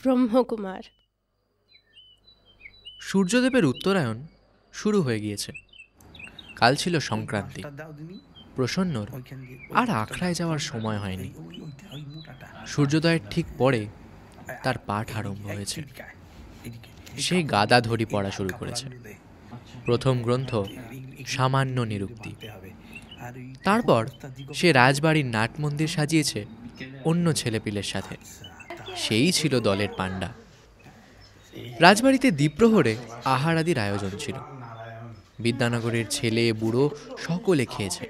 ব্রহ্মকুমার। সূর্যদেবের উত্তরায়ণ শুরু হয়ে গিয়েছে। কাল ছিল সংক্রান্তি। প্রসন্নর আর আখড়ায় যাওয়ার সময় হয়নি। সূর্যোদয়ের ঠিক পরে তার পাঠ আরম্ভ হয়েছে। সে গাদাধরি পড়া শুরু করেছে। প্রথম গ্রন্থ সামান্য নিরুক্তি। তারপর সে রাজবাড়ির নাটমন্দির সাজিয়েছে অন্য ছেলেপিলের সাথে। সেই ছিল দলের পাণ্ডা। রাজবাড়িতে দ্বীপ্রহরে আহার আদির আয়োজন ছিল। বিদ্যানগরের ছেলে বুড়ো সকলে খেয়েছে।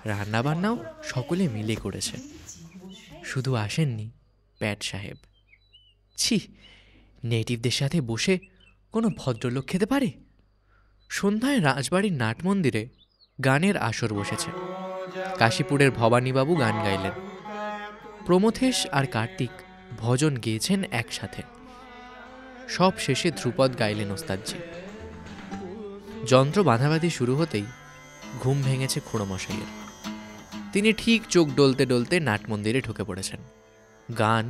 রান্নাবান্নাও সকলে মিলে করেছে। শুধু আসেননি প্যাট সাহেব। ছি, নেটিভদের সাথে বসে কোনো ভদ্রলোক খেতে পারে? সন্ধ্যায় রাজবাড়ির নাটমন্দিরে গানের আসর বসেছে। কাশীপুরের ভবানীবাবু গান গাইলেন। প্রমথেশ আর কার্তিক ভজন গেয়েছেন একসাথে। সব শেষে ধ্রুপদ গাইলেন ওস্তাদজি। যন্ত্র বাঁধাবাঁধি শুরু হতেই ঘুম ভেঙেছে খুড়োমশাইয়ের। তিনি ঠিক চোখ ডলতে ডলতে নাটমন্দিরে ঢুকে পড়েছেন। গান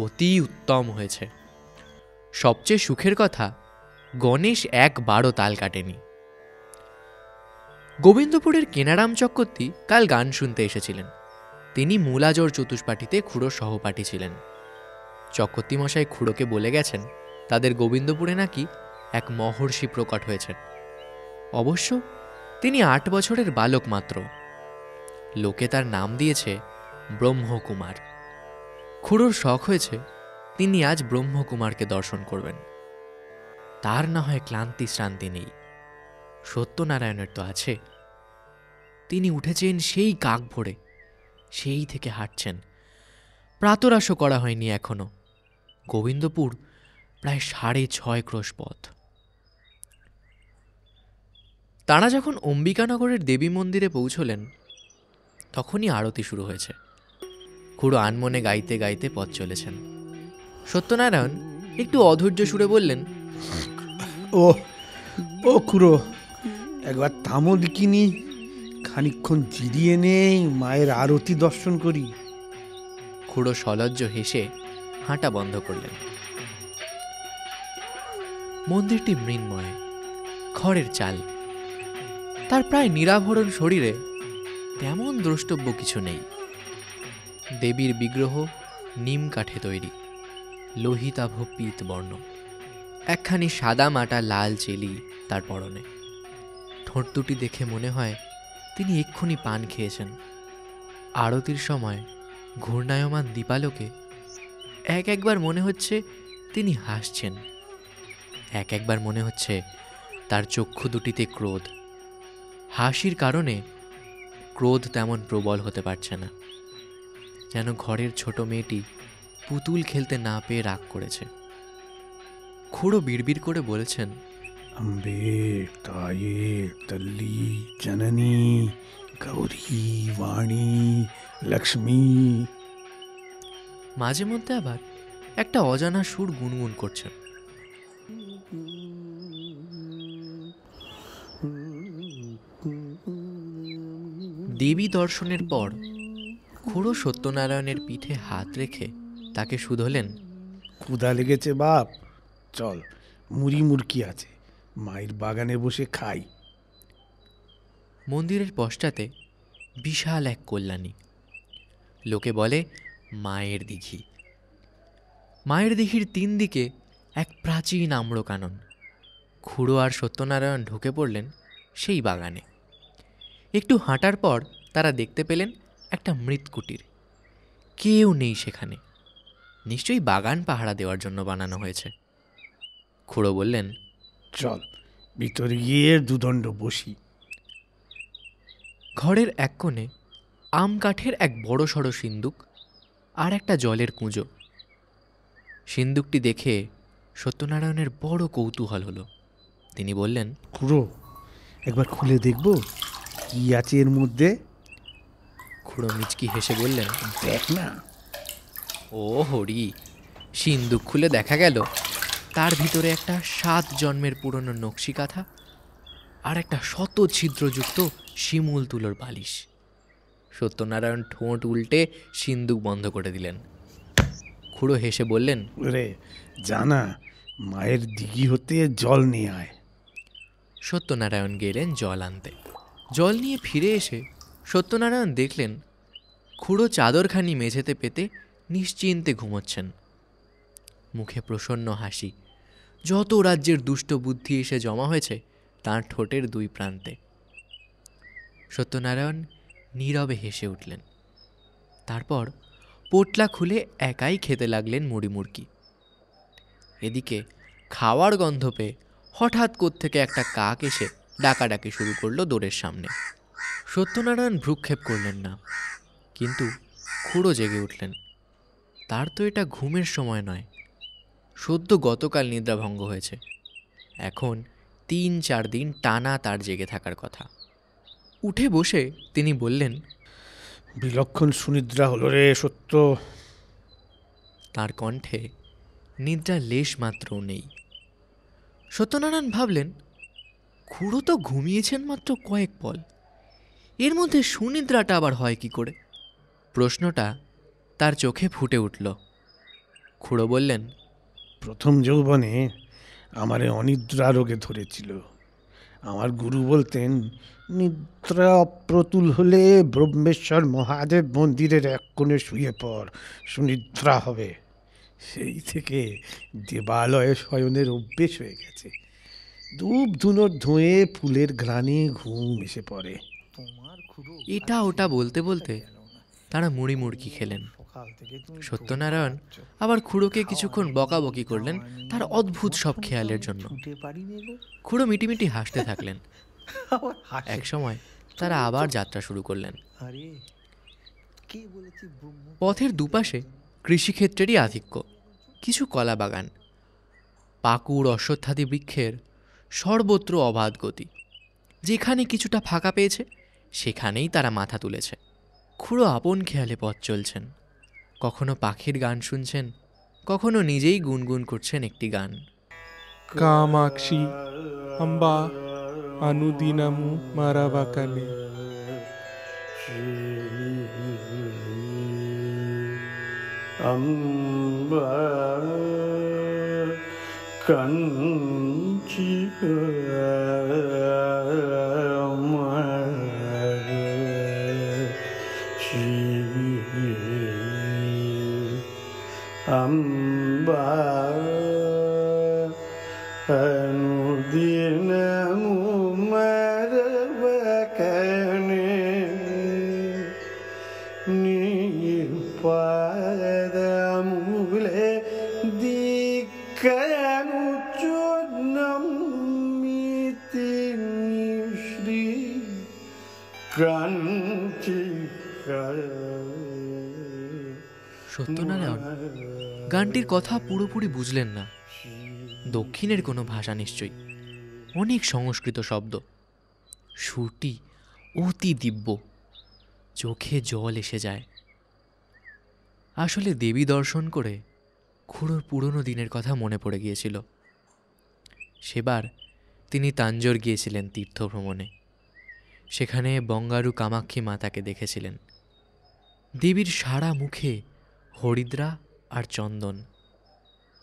অতি উত্তম হয়েছে। সবচেয়ে সুখের কথা, গণেশ একবারও তাল কাটেনি। গোবিন্দপুরের কেনারাম চক্রবর্তী কাল গান শুনতে এসেছিলেন। তিনি মূলাজোর চতুষ্পাঠীতে খুড়োর সহপাঠী ছিলেন। চক্রবর্তী মশাই খুড়োকে বলে গেছেন তাদের গোবিন্দপুরে নাকি এক মহর্ষি প্রকট হয়েছেন। অবশ্য তিনি 8 বছরের বালক মাত্র। লোকে তার নাম দিয়েছে ব্রহ্মকুমার। খুড়োর শখ হয়েছে তিনি আজ ব্রহ্মকুমারকে দর্শন করবেন। তার না হয় ক্লান্তি শ্রান্তি নেই, সত্যনারায়ণের তো আছে। তিনি উঠেছেন সেই কাক ভোরে, সেই থেকে হাঁটছেন। প্রাতরাশও করা হয়নি এখনো। গোবিন্দপুর প্রায় 6.5 ক্রোশ পথ। তাঁরা যখন অম্বিকানগরের দেবী মন্দিরে পৌঁছলেন তখনই আরতি শুরু হয়েছে। খুড়ো আনমনে গাইতে গাইতে পথ চলেছেন। সত্যনারায়ণ একটু অধৈর্য সুরে বললেন, ও ও খুড়ো, একবার থামো দেখিনি, খানিকক্ষণ জিরিয়ে নেই, মায়ের আরতি দর্শন করি। খুড়ো সলজ্জ হেসে হাঁটা বন্ধ করলেন। মন্দিরটি মৃন্ময়, খড়ের চাল। তার প্রায় নিরাভরণ শরীরে তেমন দ্রষ্টব্য কিছু নেই। দেবীর বিগ্রহ নিম কাঠে তৈরি, লোহিতাভ পীত বর্ণ। একখানি সাদা মাটা লাল চেলি তার পরনে। ঠোঁট দুটি দেখে মনে হয় তিনি এক্ষুনি পান খেয়েছেন। আরতির সময় ঘূর্ণায়মান দীপালোকে একবার মনে হচ্ছে তিনি হাসছেন, একবার মনে হচ্ছে তার চক্ষু দুটিতে ক্রোধ। হাসির কারণে ক্রোধ তেমন প্রবল হতে পারছে না, যেন ঘরের ছোট মেয়েটি পুতুল খেলতে না পেয়ে রাগ করেছে। খুড়ো বিড়বিড় করে বলেছেন, अम्बे ताये तल्ली जननी गौरी वाणी लक्ष्मी। মাঝে মধ্যে আবার একটা অজানা সুর গুনগুন করছেন। দেবী দর্শনের পর খুড়ো সত্যনারায়ণের পিঠে হাত রেখে তাকে শুধলেন, ক্ষুধা লেগেছে বাপ, চল মুড়ি মুরকি আছে, মায়ের বাগানে বসে খাই। মন্দিরের পশ্চাতে বিশাল এক কল্যাণী। লোকে বলে মায়ের দিঘি। মায়ের দিঘির 3 দিকে এক প্রাচীন আম্রকানন। খুড়ো আর সত্যনারায়ণ ঢুকে পড়লেন সেই বাগানে। একটু হাঁটার পর তারা দেখতে পেলেন একটা মৃৎকুটির। কেউ নেই সেখানে। নিশ্চয়ই বাগান পাহারা দেওয়ার জন্য বানানো হয়েছে। খুড়ো বললেন, চল ভিতরে গিয়ে দুদণ্ড বসি। ঘরের এক কোণে আম কাঠের এক বড় সড়ো সিন্দুক আর একটা জলের কুঁজো। সিন্দুকটি দেখে সত্যনারায়ণের বড় কৌতূহল হলো। তিনি বললেন, খুড়ো, একবার খুলে দেখবো কি আছে এর মধ্যে? খুড়ো মিচকি হেসে বললেন, দেখ না। ও হরি! সিন্দুক খুলে দেখা গেল তার ভিতরে একটা 7 জন্মের পুরনো নকশি কাঁথা আর একটা শত ছিদ্রযুক্ত শিমুল তুলোর বালিশ। সত্যনারায়ণ ঠোঁট উল্টে সিন্দুক বন্ধ করে দিলেন। খুড়ো হেসে বললেন, রে জানা, মায়ের দিঘি হতে জল নিয়ে আয়। সত্যনারায়ণ গেলেন জল আনতে। জল নিয়ে ফিরে এসে সত্যনারায়ণ দেখলেন খুড়ো চাদরখানি মেঝেতে পেতে নিশ্চিন্তে ঘুমোচ্ছেন। মুখে প্রসন্ন হাসি, যত রাজ্যের দুষ্ট বুদ্ধি এসে জমা হয়েছে তাঁর ঠোঁটের দুই প্রান্তে। সত্যনারায়ণ নীরবে হেসে উঠলেন। তারপর পোটলা খুলে একাই খেতে লাগলেন মুড়ি মুড়কি। এদিকে খাওয়ার গন্ধ পেয়ে হঠাৎ কোত্থেকে একটা কাক এসে ডাকাডাকি শুরু করলো দোরের সামনে। সত্যনারায়ণ ভ্রুক্ষেপ করলেন না, কিন্তু খুড়ো জেগে উঠলেন। তার তো এটা ঘুমের সময় নয়, সদ্য গতকাল নিদ্রাভঙ্গ হয়েছে। এখন 3-4 দিন টানা তার জেগে থাকার কথা। উঠে বসে তিনি বললেন, বিলক্ষণ সুনিদ্রা হলো রে সত্য। তার কণ্ঠে নিদ্রা লেশ মাত্রও নেই। সত্যনারায়ণ ভাবলেন, খুড়ো তো ঘুমিয়েছেন মাত্র কয়েক পল, এর মধ্যে সুনিদ্রাটা আবার হয় কি করে? প্রশ্নটা তার চোখে ফুটে উঠল। খুড়ো বললেন, প্রথম যৌবনে আমারে অনিদ্রা রোগে ধরেছিল। আমার গুরু বলতেন, নিদ্রা অপ্রতুল হলে ব্রহ্মেশ্বর মহাদেব মন্দিরের এক কোণে শুয়ে পড়, সুনিদ্রা হবে। সেই থেকে দেবালয়ে শয়নের অভ্যেস হয়ে গেছে। ধূপ ধুনোর ধোঁয়ে ফুলের ঘ্রাণে ঘুম এসে পড়ে। এটা ওটা বলতে বলতে তারা মুড়ি মুড়কি খেলেন। সত্যনারায়ণ আবার খুড়োকে কিছুক্ষণ বকাবকি করলেন তার অদ্ভুত সব খেয়ালের জন্য। খুড়ো মিটিমিটি হাসতে থাকলেন। এক সময় তারা আবার যাত্রা শুরু করলেন। পথের দুপাশে কৃষিক্ষেত্রেরই আধিক্য, কিছু কলা বাগান, পাকুড় অশ্বত্থাদি বৃক্ষের সর্বত্র অবাধ গতি। যেখানে কিছুটা ফাঁকা পেয়েছে সেখানেই তারা মাথা তুলেছে। খুড়ো আপন খেয়ালে পথ চলছেন, কখনো পাখির গান শুনছেন, কখনো নিজেই গুনগুন করছেন একটি গান। కామాక్షి అంబా అనుదినము మరవకనే అంబా కంచి అంబా అనుదినము మరవకనే నీ పాదములే దిక్కనుచున్నమితి శ్రీ কাঞ্চি। সত্যনারায়ণ গানটির কথা পুরোপুরি বুঝলেন না। দক্ষিণের কোনো ভাষা নিশ্চয়ই, অনেক সংস্কৃত শব্দ। সুরটি অতি দিব্য, চোখে জল এসে যায়। আসলে দেবী দর্শন করে খুড়োর পুরনো দিনের কথা মনে পড়ে গিয়েছিল। সেবার তিনি তাঞ্জোর গিয়েছিলেন তীর্থ ভ্রমণে। সেখানে বঙ্গারু কামাক্ষী মাতাকে দেখেছিলেন। দেবীর সারা মুখে হরিদ্রা আর চন্দন,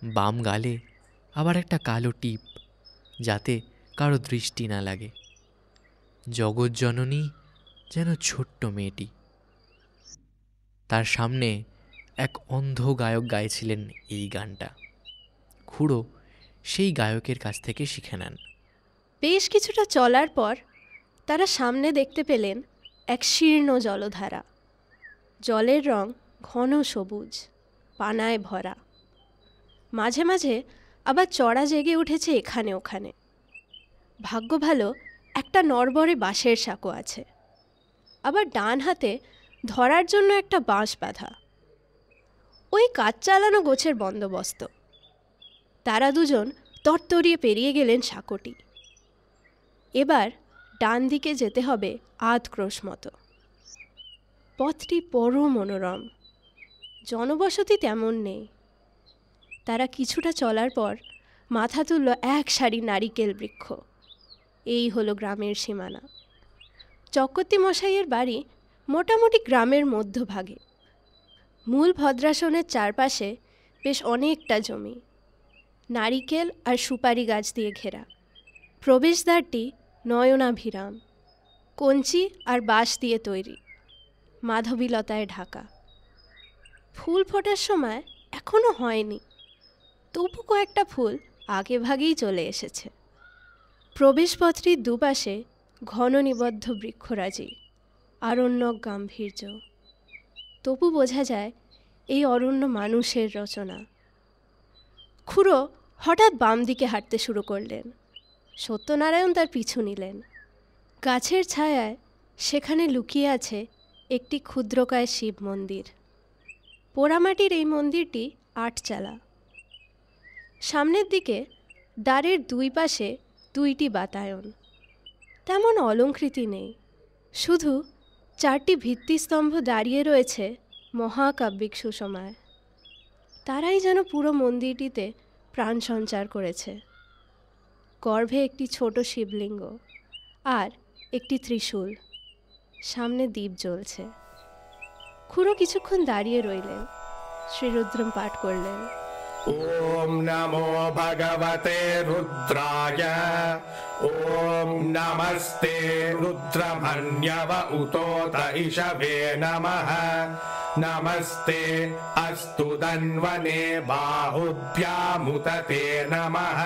বাম গালে আবার একটা কালো টিপ, যাতে কারো দৃষ্টি না লাগে। জগৎজননী যেন ছোট্ট মেয়েটি। তার সামনে এক অন্ধ গায়ক গাইছিলেন এই গানটা। খুড়ো সেই গায়কের কাছ থেকে শিখে নেন। বেশ কিছুটা চলার পর তারা সামনে দেখতে পেলেন এক শীর্ণ জলধারা। জলের রং ঘন সবুজ, পানায় ভরা। মাঝে মাঝে আবার চড়া জেগে উঠেছে এখানে ওখানে। ভাগ্য ভালো একটা নড়বড়ে বাঁশের সাঁকো আছে, আবার ডান হাতে ধরার জন্য একটা বাঁশ বাঁধা। ওই কাজ চালানো গোছের বন্দোবস্ত। তারা দুজন তরতরিয়ে পেরিয়ে গেলেন সাঁকোটি। এবার ডান দিকে যেতে হবে 8 ক্রোশ মতো। পথটি বড় মনোরম, জনবসতি তেমন নেই। তারা কিছুটা চলার পর মাথা তুলল এক সারি নারিকেল বৃক্ষ। এই হলো গ্রামের সীমানা। চক্রবর্তী মশাইয়ের বাড়ি মোটামুটি গ্রামের মধ্যভাগে। মূল ভদ্রাসনের চারপাশে বেশ অনেকটা জমি, নারিকেল আর সুপারি গাছ দিয়ে ঘেরা। প্রবেশদ্বারটি নয়নাভিরাম, কঞ্চি আর বাঁশ দিয়ে তৈরি, মাধবীলতায় ঢাকা। ফুল ফোটার সময় এখনও হয়নি, তবু কয়েকটা ফুল আগে ভাগেই চলে এসেছে। প্রবেশপথটির দুপাশে ঘন নিবদ্ধ বৃক্ষরাজি, আরণ্যক গাম্ভীর্য। তবু বোঝা যায় এই অরণ্য মানুষের রচনা। খুড়ো হঠাৎ বাম দিকে হাঁটতে শুরু করলেন। সত্যনারায়ণ তার পিছু নিলেন। গাছের ছায়ায় সেখানে লুকিয়ে আছে একটি ক্ষুদ্রকায় শিব মন্দির। পোড়ামাটির এই মন্দিরটি 8 চালা। সামনের দিকে দ্বারের দুই পাশে 2টি বাতায়ন। তেমন অলংকৃতি নেই, শুধু 4টি ভিত্তিস্তম্ভ দাঁড়িয়ে রয়েছে মহাকাব্যিক সুষমায়। তারাই যেন পুরো মন্দিরটিতে প্রাণ সঞ্চার করেছে। গর্ভে একটি ছোট শিবলিঙ্গ আর একটি ত্রিশূল, সামনে দীপ জ্বলছে। খুড়ো কিছুক্ষণ দাঁড়িয়ে রইলেন, শ্রীরুদ্রম পাঠ করলেন। ॐ नमो भगवते रुद्राय ॐ नमस्ते रुद्रमन्यव उतोत इषवे नमः नमस्ते अस्तु धन्वने बाहुभ्यामुत ते नमः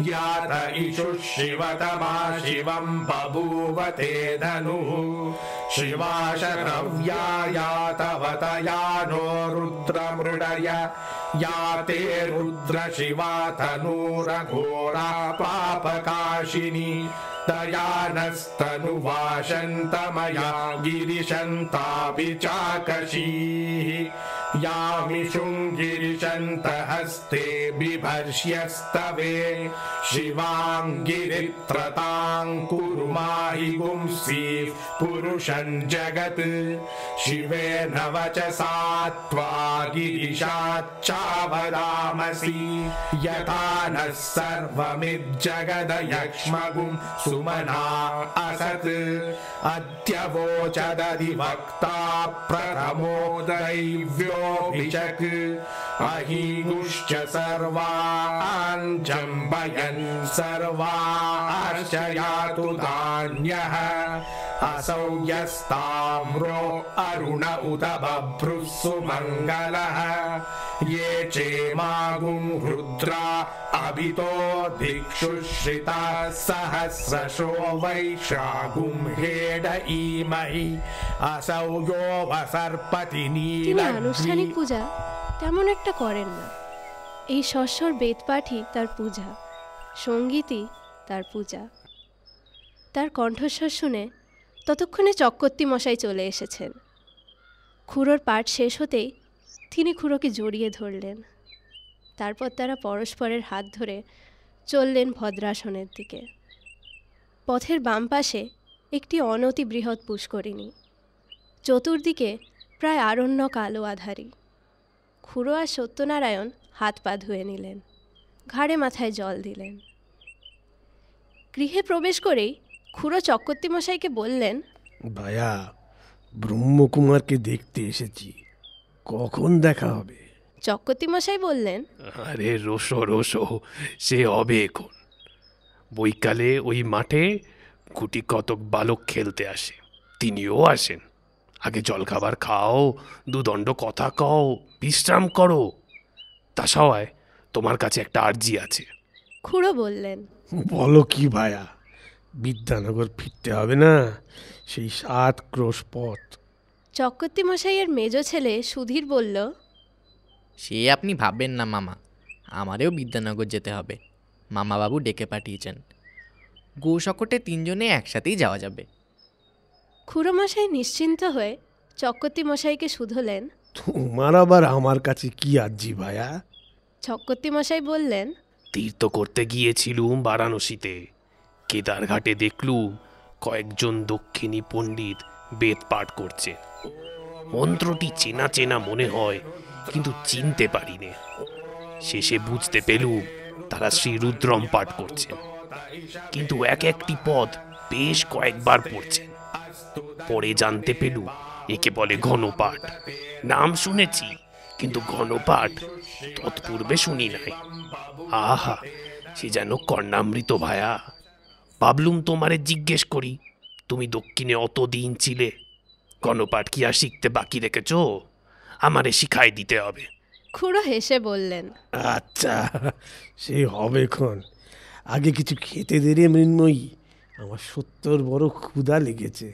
यात इषुः शिवतमा शिवं बभूव ते धनुः शिवाशरव्या यातवतया नो रुद्रमृडय या ते रुद्र शिवा तनूरघोरा पापकाशिनी दयानस्तनुवाशन्तमया गिरिशन्तापि चाकशीः यामिषुं गिरिशन्तहस्ते बिभर्ष्यस्तवे शिवां गिरित्रतां कुरु माहि गुंसीः पुरुषं जगत् शिवेन वचसा त्वा गिरिशाच्चावदामसि यथा नः सर्वमिज्जगदयक्ष्मगुं सुमना असत् अद्य वोचदधिवक्ता प्रथमो दैव्योऽभिषक् अहिगुश्च सर्वान् जम्बयन् सर्वार्चयातु धान्यः असौ यस्ताम्रो अरुण उत बभ्रुः सुमङ्गलः ये चेमागुं रुद्रा अभितो दिक्षुश्रिता सहस्रशो वैशागुं हेड ईमहि असौ यो वसर्पति তিনি আনুষ্ঠানিক পূজা তেমন একটা করেন না। এই সস্বর বেদপাঠই তার পূজা, সঙ্গীতই তার পূজা। তার কণ্ঠস্বর শুনে ততক্ষণে চক্রবর্তী মশাই চলে এসেছেন। খুড়োর পাঠ শেষ হতেই তিনি খুড়োকে জড়িয়ে ধরলেন। তারপর তারা পরস্পরের হাত ধরে চললেন ভদ্রাসনের দিকে। পথের বাম পাশে একটি অনতি বৃহৎ পুষ্করিণী, চতুর্দিকে প্রায় আরণ্যক আলো আধারী। খুড়ো আর সত্যনারায়ণ হাত পা ধুয়ে নিলেন, ঘাড়ে মাথায় জল দিলেন। গৃহে প্রবেশ করেই খুড়ো চক্রবর্তী মশাইকে বললেন, ভায়া, ব্রহ্মকুমারকে দেখতে এসেছি, কখন দেখা হবে? চক্রবর্তী মশাই বললেন, আরে রোসো রোসো, সে হবে এখন। বৈকালে ওই মাঠে গুটি কতক বালক খেলতে আসে, তিনিও আসেন। আগে জলখাবার খাও, দুদণ্ড কথা কও, বিশ্রাম করো। তা সবাই তোমার কাছে একটা আর্জি আছে। খুড়ো বললেন, বলো কি ভায়া? বিদ্যানগর ফিরতে হবে না? সেই 7 ক্রোশ পথ। চক্রবর্তী মশাইয়ের মেজ ছেলে সুধীর বলল, সে আপনি ভাববেন না মামা, আমারেও বিদ্যানগর যেতে হবে। মামাবাবু ডেকে পাঠিয়েছেন। গৌশকটে 3 জনে একসাথেই যাওয়া যাবে। খুড়ো মশাই নিশ্চিন্ত হয়ে চক্রবর্তী মশাইকে শুধলেন। তোমার আবার আমার কাছে কি আর্জি ভায়া? চক্রবর্তী মশাই বললেন, তীর্থ করতে গিয়েছিলুম বারাণসীতে। কেদারঘাটে দেখলুম কয়েকজন দক্ষিণী পণ্ডিত বেদ পাঠ করছে। মন্ত্রটি চেনা চেনা মনে হয়, কিন্তু চিনতে পারিনে। শেষে বুঝতে পেলুম তারা শ্রীরুদ্রম পাঠ করছেন, কিন্তু এক একটি পদ বেশ কয়েকবার পড়ছেন। পরে জানতে পেলুম একে বলে ঘনপাঠ। নাম শুনেছি, কিন্তু ঘনপাঠ তৎপূর্বে শুনি নাই। আহা, সে যেন কর্ণামৃত ভায়া। ভাবলুম তোমারে জিজ্ঞেস করি, তুমি দক্ষিণে অতদিন ছিলে, ঘনপাঠ কি আর শিখতে বাকি রেখেছ? আমারে শিখাই দিতে হবে। খুড়ো হেসে বললেন, আচ্ছা, সে হবে ক্ষণ। আগে কিছু খেতে দে রে মৃন্ময়ী, আমার 70 বড় ক্ষুধা লেগেছে।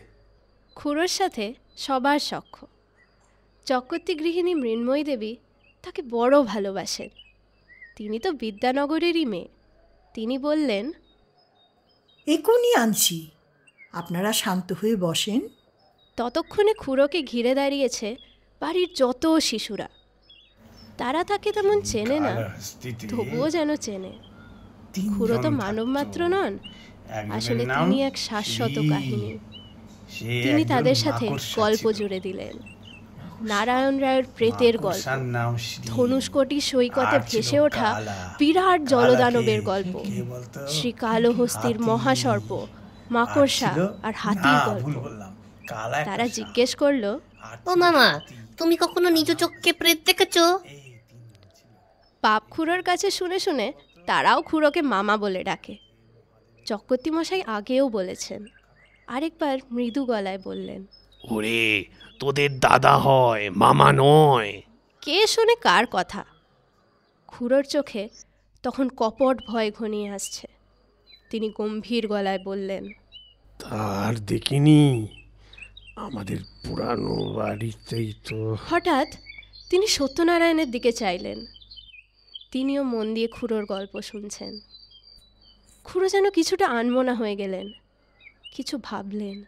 খুড়োর সাথে সবার সখ্য। চক্রবর্তী গৃহিণী মৃন্ময়ী দেবী তাকে বড় ভালোবাসেন। তিনি তো বিদ্যানগরেরই মেয়ে। তিনি বললেন, এখনই আনছি, আপনারা শান্ত হয়ে বসেন। ততক্ষণে খুড়োকে ঘিরে দাঁড়িয়েছে বাড়ির যত শিশুরা। তারা তাকে তেমন চেনে না, তবুও যেন চেনে। খুড়ো তো মানব মাত্র নন, আসলে তিনি এক শাশ্বত কাহিনী। তিনি তাদের সাথে গল্প জুড়ে দিলেন। নারায়ণ রায়ের প্রেতের গল্প, ধনুষ্কটি সৈকতে ভেসে ওঠা বিরাট জলদানবের গল্প, শ্রীকালহস্তির মহাসর্প, মাকড়সা আর হাতির গল্প। তারা জিজ্ঞেস করলো, ও মামা, তুমি কখনো নিজ চোখকে প্রেত দেখেছো? পাপ খুড়োর কাছে শুনে শুনে তারাও খুড়োকে মামা বলে ডাকে। চক্রবর্তী মশাই আগেও বলেছেন। আরেকবার মৃদু গলায় বললেন, ওরে, তোদের দাদা হয়, মামা নয়। কে শোনে কার কথা? খুড়োর চোখে তখন কপট ভয় ঘনিয়ে আসছে। তিনি গম্ভীর গলায় বললেন, তার দেখিনি, আমাদের পুরানো বাড়িতেই তো। হঠাৎ তিনি সত্যনারায়ণের দিকে চাইলেন। তিনিও মন দিয়ে খুড়োর গল্প শুনছেন। খুড়ো যেন কিছুটা আনমনা হয়ে গেলেন, কিছু ভাবলেন।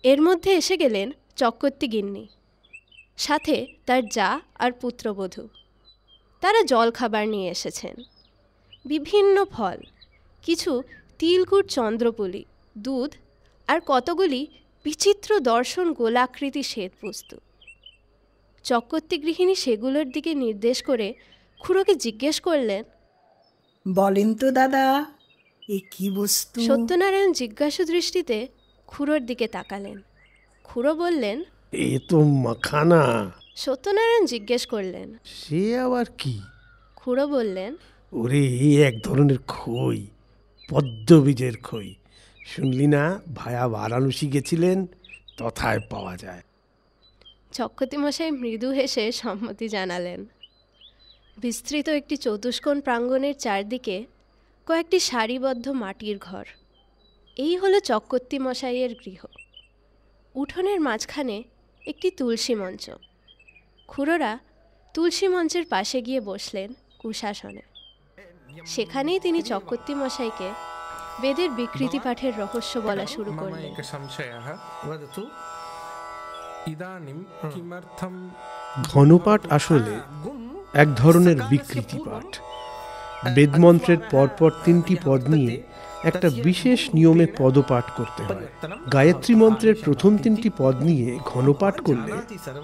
এর মধ্যে এসে গেলেন চক্রবর্তী গিন্নি, সাথে তার জা আর পুত্রবধূ। তারা জল খাবার নিয়ে এসেছেন। বিভিন্ন ফল, কিছু তিলকুট চন্দ্রপুলি, দুধ আর কতগুলি বিচিত্র দর্শন গোলাকৃতি শ্বেতবস্তু। চক্রবর্তী গৃহিণী সেগুলোর দিকে নির্দেশ করে খুড়োকে জিজ্ঞেস করলেন, বলেন তো দাদা, এ কি বস্তু? সত্যনারায়ণ জিজ্ঞাসু দৃষ্টিতে খুড়োর দিকে তাকালেন। খুড়ো বললেন, এ তো মাখানা। সত্যনারায়ণ জিজ্ঞেস করলেন, সে আবার কি? খুড়ো বললেন, ওরে, এই এক ধরনের খই, পদ্মবীজের খই। শুনলি না, ভায়া বারাণসী গেছিলেন, তথায় পাওয়া যায়। চক্রবর্তী মশাই মৃদু হেসে সম্মতি জানালেন। বিস্তৃত একটি চতুষ্কোণ প্রাঙ্গণের চারদিকে কয়েকটি সারিবদ্ধ মাটির ঘর। এই হলো চক্রবর্তী মশাইয়ের গৃহ। উঠোনের মাঝখানে একটি তুলসী মঞ্চ। খুড়োরা তুলসী মঞ্চের পাশে গিয়ে বসলেন কুশাসনে। সেখানেই তিনি চক্রবর্তী মশাইকে বেদের বিকৃতি পাঠের রহস্য বলা শুরু করলেন। ঘনপাঠ আসলে এক ধরনের বিকৃতি পাঠ। বেদমন্ত্রের পরপর 3টি পদ নিয়ে একটা বিশেষ নিয়মে পদপাঠ করতে হয়। গায়ত্রী মন্ত্রের প্রথম 3টি পদ নিয়ে ঘনপাঠ করলে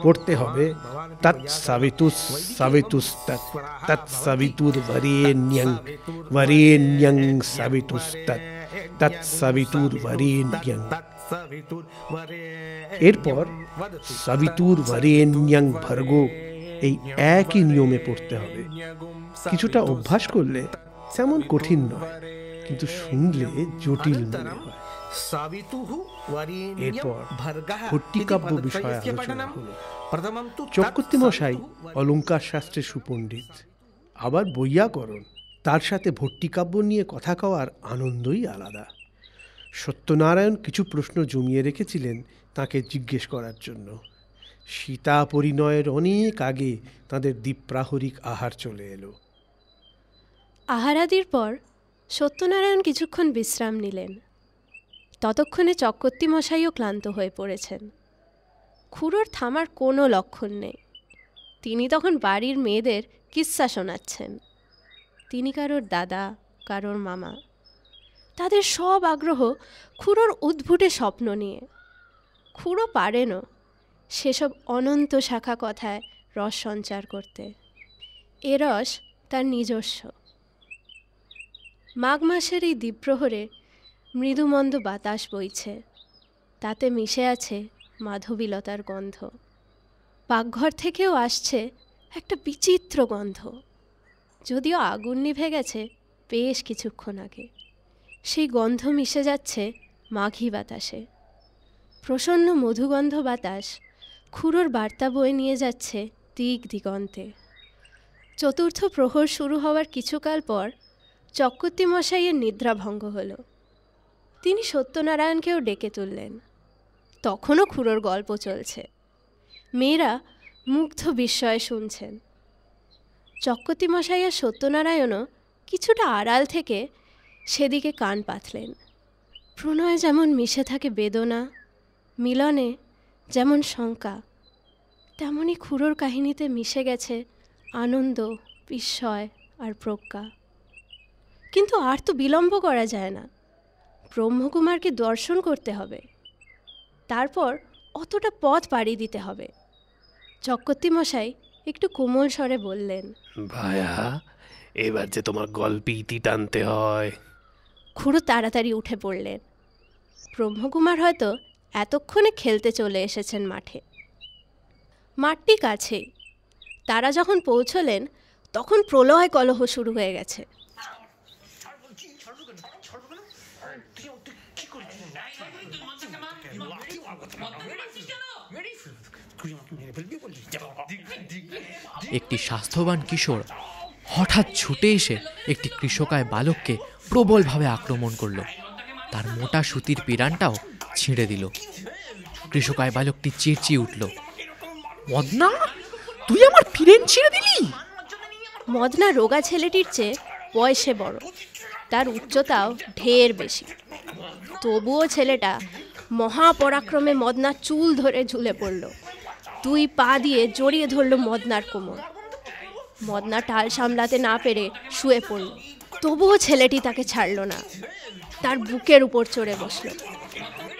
পড়তে হবে তৎ সাবিতুস সাবিতুস তৎ, তৎ সাবিতুর বরেণ্যং বরেণ্যং সাবিতুস তৎ, তৎ সাবিতুর বরেণ্যং। এরপর সাবিতুর বরেণ্যং ভর্গো, এই একই নিয়মে পড়তে হবে। কিছুটা অভ্যাস করলে তেমন কঠিন নয়, কিন্তু শুনলে জটিল মনে হয়। এরপর ভট্টিকাব্য বিষয়ে আলোচনা হলো। চক্রবর্তী মশাই অলঙ্কার শাস্ত্রে সুপণ্ডিত, আবার বৈয়াকরণ। তার সাথে ভট্টিকাব্য নিয়ে কথা কওয়ার আনন্দই আলাদা। সত্যনারায়ণ কিছু প্রশ্ন জমিয়ে রেখেছিলেন তাকে জিজ্ঞেস করার জন্য। সীতা পরিণয়ের অনেক আগে তাদের দ্বীপ্রাহরিক আহার চলে এলো। আহারাদির পর সত্যনারায়ণ কিছুক্ষণ বিশ্রাম নিলেন। ততক্ষণে চক্রবর্তী মশাইও ক্লান্ত হয়ে পড়েছেন। খুড়োর থামার কোনো লক্ষণ নেই। তিনি তখন বাড়ির মেয়েদের কিস্সা শোনাচ্ছেন। তিনি কারোর দাদা, কারোর মামা। তাদের সব আগ্রহ খুড়োর উদ্ভুটে স্বপ্ন নিয়ে। খুড়ো পারেনও সেসব অনন্ত শাখা কথায় রস সঞ্চার করতে। এ রস তার নিজস্ব। মাঘ মাসের এই দ্বীপ্রহরে মৃদুমন্দ বাতাস বইছে, তাতে মিশে আছে মাধবীলতার গন্ধ। পাকঘর থেকেও আসছে একটা বিচিত্র গন্ধ। যদিও আগুন নিভে গেছে বেশ কিছুক্ষণ আগে, সেই গন্ধ মিশে যাচ্ছে মাঘী বাতাসে। প্রসন্ন মধুগন্ধ বাতাস খুড়োর বার্তা বয়ে নিয়ে যাচ্ছে দিক দিগন্তে। চতুর্থ প্রহর শুরু হওয়ার কিছুকাল পর চক্রবর্তী মশাইয়ের নিদ্রাভঙ্গ হল। তিনি সত্যনারায়ণকেও ডেকে তুললেন। তখনও খুড়োর গল্প চলছে। মেয়েরা মুগ্ধ বিস্ময়ে শুনছেন। চক্রবর্তী মশাই আর সত্যনারায়ণও কিছুটা আড়াল থেকে সেদিকে কান পাতলেন। প্রণয়ে যেমন মিশে থাকে বেদনা, মিলনে যেমন শঙ্কা, তেমনি খুড়োর কাহিনীতে মিশে গেছে আনন্দ, বিস্ময় আর প্রজ্ঞা। কিন্তু আর তো বিলম্ব করা যায় না। ব্রহ্মকুমারকে দর্শন করতে হবে, তারপর অতটা পথ পাড়ি দিতে হবে। চক্রবর্তী মশাই একটু কোমল স্বরে বললেন, ভায়া, এবার যে তোমার গল্পে ইতি টানতে হয়। খুড়ো তাড়াতাড়ি উঠে পড়লেন। ব্রহ্মকুমার হয়তো এতক্ষণে খেলতে চলে এসেছেন মাঠে। মাঠটি কাছেই। তারা যখন পৌঁছলেন তখন প্রলয় কলহ শুরু হয়ে গেছে। একটি স্বাস্থ্যবান কিশোর হঠাৎ ছুটে এসে একটি কৃষকায় বালককে প্রবলভাবে আক্রমণ করল। তার মোটা সুতির পিরানটাও ছিঁড়ে দিল। কৃষকায় বালকটি চেঁচিয়ে উঠল, মদনা, তুই আমার পিরেন ছিঁড়ে দিলি? মদনা রোগা ছেলেটির চেয়ে বয়সে বড়, তার উচ্চতাও ঢের বেশি। তবুও ছেলেটা মহাপরাক্রমে মদনার চুল ধরে ঝুলে পড়ল। 2 পা দিয়ে জড়িয়ে ধরল মদনার কোমর। মদনা টাল সামলাতে না পেরে শুয়ে পড়ল। তবুও ছেলেটি তাকে ছাড়ল না, তার বুকের উপর চড়ে বসল।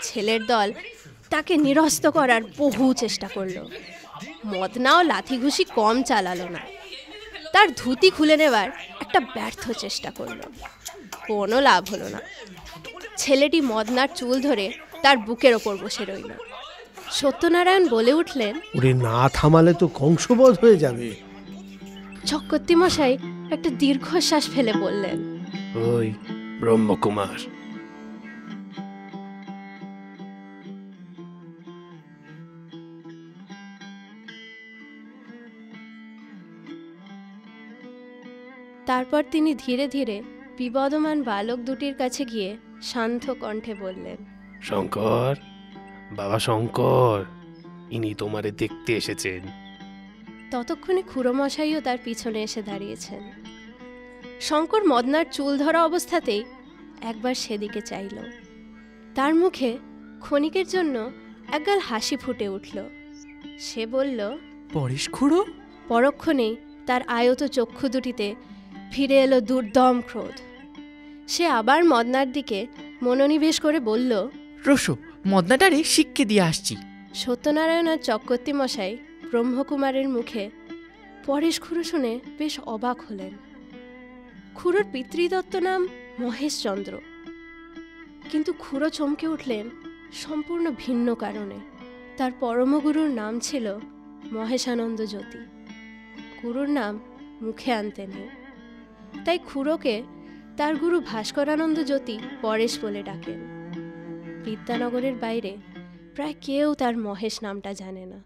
ছেলের দল তাকে নিরস্ত করার বহু চেষ্টা করল। মদনাও লাথি ঘুষি কম চালালো না। তার ধুতি খুলে নেবার একটা ব্যর্থ চেষ্টা করল, কোনো লাভ হলো না। ছেলেটি মদনার চুল ধরে তার বুকের ওপর বসে রইল। সত্যনারায়ণ বলে উঠলেন, ওরে না থামালে তো কংসবধ হয়ে যাবে। চক্রবর্তী মশাই একটা দীর্ঘশ্বাস ফেলে বললেন, ওই ব্রহ্মকুমার। তারপর তিনি ধীরে ধীরে বিবদমান বালক দুটির কাছে গিয়ে শান্ত কণ্ঠে বললেন, শঙ্কর, বাবা শঙ্কর, ইনি তোমারে দেখতে এসেছেন। ততক্ষণে খুড়োমশাইও তার পিছনে এসে দাঁড়িয়েছেন। শঙ্কর মদনার চুল ধরা অবস্থাতেই একবার সেদিকে চাইল। তার মুখে ক্ষণিকের জন্য একগাল হাসি ফুটে উঠল। সে বলল, পরেশ খুড়ো? পরক্ষণেই তার আয়ত চক্ষু দুটিতে ফিরে এলো দুর্দম ক্রোধ। সে আবার মদনার দিকে মনোনিবেশ করে বলল, রসো, মদনাটারে শিক্ষে দিয়ে আসছি। সত্যনারায়ণ আর চক্রবর্তী মশাই ব্রহ্মকুমারের মুখে পরেশ খুড়ো শুনে বেশ অবাক হলেন। খুড়োর পিতৃদত্ত নাম মহেশচন্দ্র, কিন্তু খুড়ো চমকে উঠলেন সম্পূর্ণ ভিন্ন কারণে। তার পরমগুরুর নাম ছিল মহেশানন্দ জ্যোতি। গুরুর নাম মুখে আনতে নেই, তাই খুড়োকে তার গুরু ভাস্করানন্দ জ্যোতি পরেশ বলে ডাকেন। বিদ্যানগরের বাইরে প্রায় কেউ তার মহেশ নামটা জানে না।